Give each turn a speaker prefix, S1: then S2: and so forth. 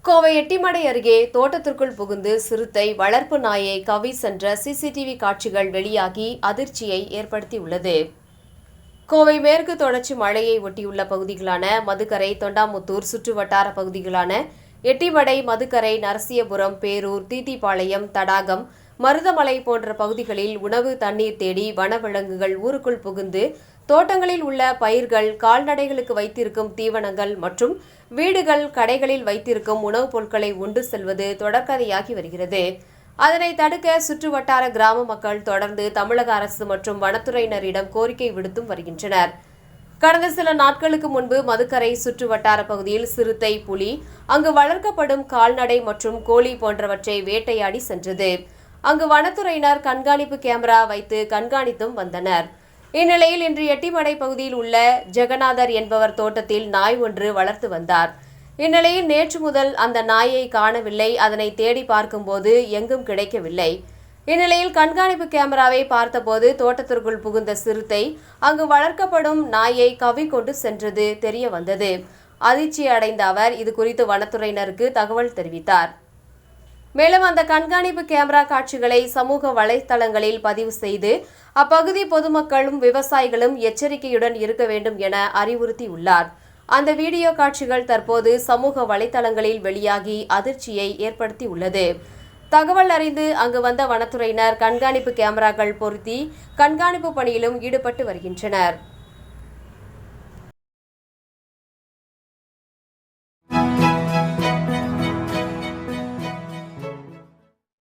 S1: கோவை எட்டிமடை அருகே தோட்டத்திற்குள் புகுந்து சிறுத்தை வளர்ப்பு நாயை கவ்வி சென்ற சிசிடிவி காட்சிகள் வெளியாகி அதிர்ச்சியை ஏற்படுத்தியுள்ளது. கோவை மேற்கு தொடர்ச்சி மலையை ஒட்டியுள்ள பகுதிகளான மதுக்கரை, தொண்டாமுத்தூர், சுற்றுவட்டார பகுதிகளான எட்டிமடை, மதுக்கரை, நரசியபுரம், பேரூர், தீட்டிப்பாளையம், தடாகம், மருதமலை போன்ற பகுதிகளில் உணவு, தண்ணீர் தேடி வனவிலங்குகள் ஊருக்குள் புகுந்து தோட்டங்களில் உள்ள பயிர்கள், கால்நடைகளுக்கு வைத்திருக்கும் தீவனங்கள் மற்றும் வீடுகள், கடைகளில் வைத்திருக்கும் உணவுப் பொருட்களை உண்டு செல்வது தொடர்கதையாகி வருகிறது. அதனை தடுக்க சுற்றுவட்டார கிராம மக்கள் தொடர்ந்து தமிழக அரசு மற்றும் வனத்துறையினரிடம் கோரிக்கை விடுத்தும் வருகின்றனர். கடந்த சில நாட்களுக்கு முன்பு மதுக்கரை சுற்றுவட்டார பகுதியில் சிறுத்தை, புலி, அங்கு வளர்க்கப்படும் கால்நடை மற்றும் கோழி போன்றவற்றை வேட்டையாடி சென்றது. அங்கு வனத்துறையினர் கண்காணிப்பு கேமரா வைத்து கண்காணித்தும் வந்தனர். இந்நிலையில் இன்று எட்டிமடை பகுதியில் உள்ள ஜெகநாதர் என்பவர் தோட்டத்தில் நாய் ஒன்று வளர்த்து வந்தார். இந்நிலையில் நேற்று முதல் அந்த நாயை காணவில்லை. அதனை தேடி பார்க்கும்போது எங்கும் கிடைக்கவில்லை. இந்நிலையில் கண்காணிப்பு கேமராவை பார்த்தபோது தோட்டத்திற்குள் புகுந்த சிறுத்தை அங்கு வளர்க்கப்படும் நாயை கவ்விக்கொண்டு சென்றது தெரிய வந்தது. அதிர்ச்சி அடைந்த அவர் இது குறித்து வனத்துறையினருக்கு தகவல் தெரிவித்தார். மேலும் அந்த கண்காணிப்பு கேமரா காட்சிகளை சமூக வலைதளங்களில் பதிவு செய்து அப்பகுதி பொதுமக்களும் விவசாயிகளும் எச்சரிக்கையுடன் இருக்க வேண்டும் என அறிவுறுத்தியுள்ளார். அந்த வீடியோ காட்சிகள் தற்போது சமூக வலைதளங்களில் வெளியாகி அதிர்ச்சியை ஏற்படுத்தியுள்ளது. தகவல் அறிந்து அங்கு வந்த வனத்துறையினர் கண்காணிப்பு கேமராக்கள் பொருத்தி கண்காணிப்பு பணியிலும் ஈடுபட்டு வருகின்றனர்.